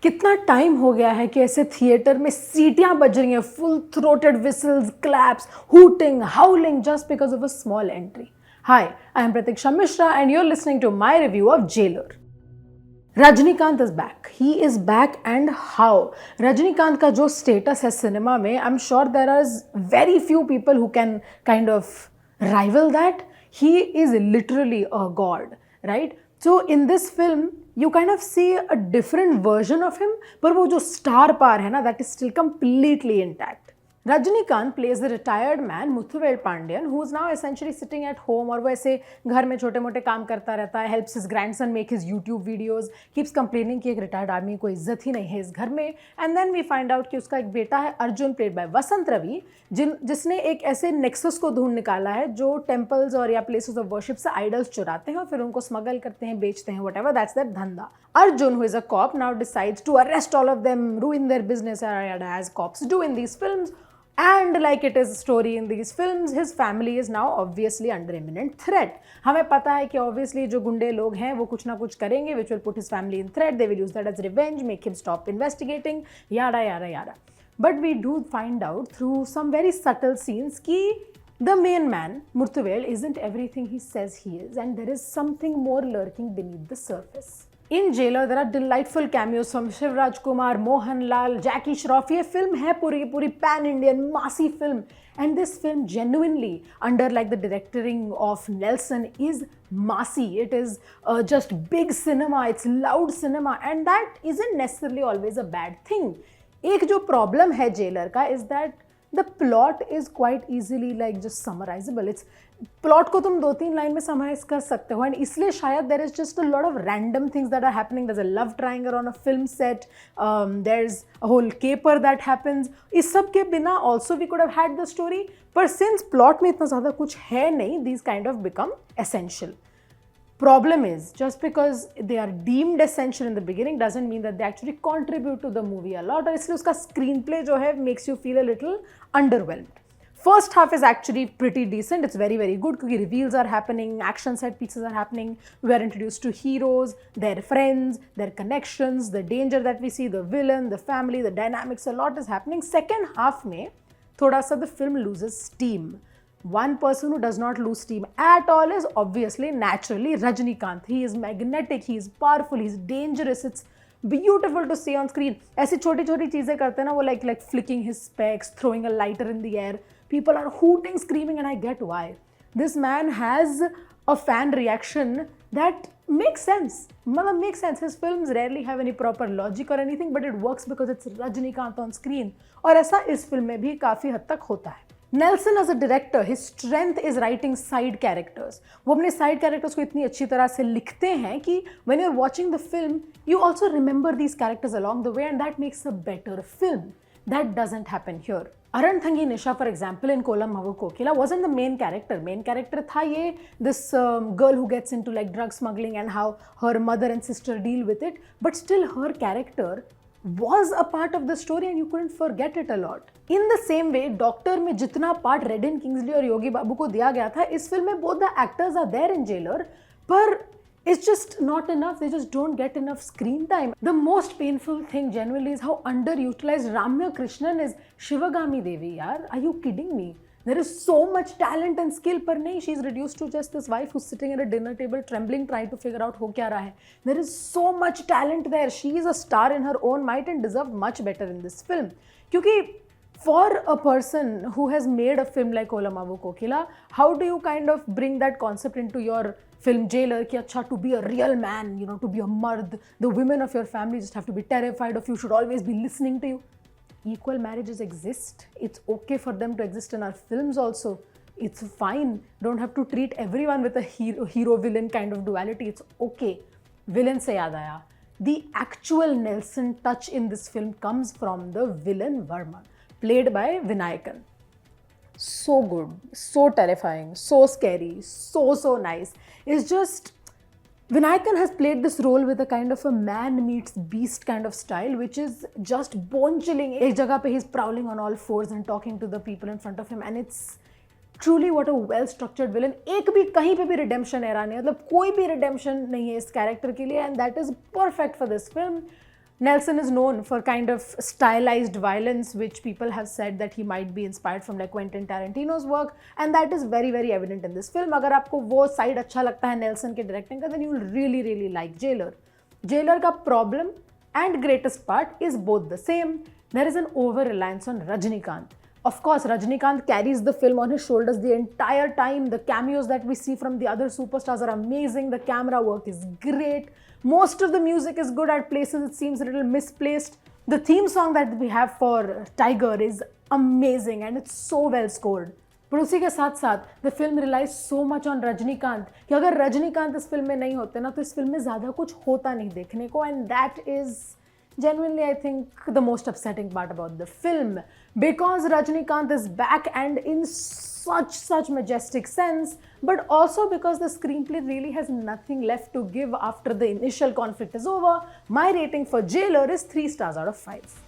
कितना टाइम हो गया है कि ऐसे थिएटर में सीटियां बज रही हैं, full throated whistles, claps, hooting, howling just because of a small entry. Hi, I am Pratiksha Mishra and you're listening to my review of Jailer. Rajnikanth is back. He is back and how? Rajnikanth का जो status है cinema में, I'm sure there are very few people who can kind of rival that. He is literally a god, right? So in this film, you kind of see a different version of him, पर वो जो star power है ना, that is still completely intact. Rajnikanth plays the retired man Muthuvel Pandian who is now essentially sitting at home और वो ऐसे घर में छोटे मोटे काम करता रहता है, helps his grandson make his YouTube videos, keeps complaining कि एक retired army को इज्जत ही नहीं है इस घर में. And then we find out कि उसका एक बेटा है अर्जुन played by वसंत रवि जिसने एक ऐसे नेक्सस को ढूंढ निकाला है जो टेम्पल्स और या प्लेसेस ऑफ वर्शिप से आइडल्स चुराते हैं और फिर उनको स्मगल करते हैं, बेचते हैं, whatever, that's their धंधा. Arjun, who is a cop, now decides to arrest all of them, ruin their business as cops do in these films. And like it is a story in these films, his family is now obviously under imminent threat. हमें पता है कि obviously जो गुंडे लोग हैं वो कुछ ना कुछ करेंगे which will put his family in threat. They will use that as revenge, make him stop investigating, yada yada yada. But we do find out through some very subtle scenes कि the main man, Murthuvel, isn't everything he says he is, and there is something more lurking beneath the surface. In Jailer, there are delightful cameos from Shiv, Rajkumar, Mohanlal, Jackie, Shroff. ये film है पूरी pan-Indian massy film, and this film genuinely under like the directing of Nelson is massy. It is just big cinema, it's loud cinema, and that isn't necessarily always a bad thing. एक जो problem है Jailer का is that the plot is quite easily like just summarizable. It's plot को तुम 2-3 line में summarize कर सकते हो, and इसलिए शायद there is just a lot of random things that are happening. There's a love triangle on a film set, there's a whole caper that happens. इस सब के बिना also we could have had the story, but since plot में इतना ज़्यादा कुछ है नहीं, these kind of become essential. Problem is, just because they are deemed essential in the beginning doesn't mean that they actually contribute to the movie a lot, और इसलिए उसका screenplay जो है makes you feel a little underwhelmed. First half is actually pretty decent. It's very good क्योंकि reveals are happening, action set pieces are happening, we are introduced to heroes, their friends, their connections, the danger that we see, the villain, the family, the dynamics, a lot is happening. Second half में थोड़ा सा the film loses steam. One person who does not lose steam at all is obviously naturally Rajnikanth. He is magnetic, he is powerful, he is dangerous. It's beautiful to see on screen. ऐसी छोटी छोटी चीज़ें करते हैं ना वो like flicking his specs, throwing a lighter in the air. People are hooting, screaming, and I get why. This man has a fan reaction that makes sense. Makes sense. His films rarely have any proper logic or anything, but it works because it's Rajnikanth on screen. और ऐसा इस film में भी काफ़ी हद तक होता है. Nelson as a director, his strength is writing side characters. वो अपने side characters को इतनी अच्छी तरह से लिखते हैं कि when you're watching the film, you also remember these characters along the way, and that makes a better film. That doesn't happen here. Aranthangi Nisha, for example, in Kolam Mavu Kokila wasn't the main character. Main character था ये this girl who gets into like drug smuggling and how her mother and sister deal with it. But still, her character was a part of the story and you couldn't forget it a lot. In the same way, Doctor में जितना part Redden Kingsley और योगी बाबू को दिया गया था, इस film में both the actors are there in Jailer, पर it's just not enough. They just don't get enough screen time. The most painful thing generally is how underutilized Ramya Krishnan is. Shivagami Devi, yaar, are you kidding me? There is so much talent and skill, पर नहीं, she's reduced to just this wife who's sitting at a dinner table trembling trying to figure out हो क्या रहा है. There is so much talent there. She is a star in her own might and deserved much better in this film. क्योंकि for a person who has made a film like Ola Mavu Kokila, how do you kind of bring that concept into your film Jailer कि अच्छा to be a real man, you know, to be a mard, the women of your family just have to be terrified of you, should always be listening to you. Equal marriages exist. It's okay for them to exist in our films also. It's fine. Don't have to treat everyone with a hero-villain kind of duality. It's okay. Villain se yaad aaya. The actual Nelson touch in this film comes from the villain Varma, played by Vinayakan. So good, so terrifying, so scary, so nice. It's just Vinayakan has played this role with a kind of a man meets beast kind of style, which is just bone chilling. एक जगह पे he's prowling on all fours and talking to the people in front of him, and it's truly what a well structured villain. एक भी कहीं पे भी redemption era नहीं, मतलब कोई भी redemption नहीं है इस character के लिए, and that is perfect for this film. Nelson is known for kind of stylized violence, which people have said that he might be inspired from like Quentin Tarantino's work, and that is very very evident in this film. अगर आपको वो side अच्छा लगता है Nelson के directing का, then you will really really like Jailer. Jailer का problem and greatest part is both the same. There is an over reliance on Rajnikanth. Of course, Rajnikanth carries the film on his shoulders the entire time. The cameos that we see from the other superstars are amazing. The camera work is great. Most of the music is good. At places it seems a little misplaced. The theme song that we have for Tiger is amazing and it's so well scored. पर उसी के साथ साथ the film release so much on Rajinikanth कि अगर रजनीकांत इस film में नहीं होते ना तो इस फिल्म में ज़्यादा कुछ होता नहीं देखने को, and that is genuinely I think the most upsetting part about the film, because Rajnikanth is back and in such majestic sense, but also because the screenplay really has nothing left to give after the initial conflict is over. My rating for Jailer is 3 stars out of 5.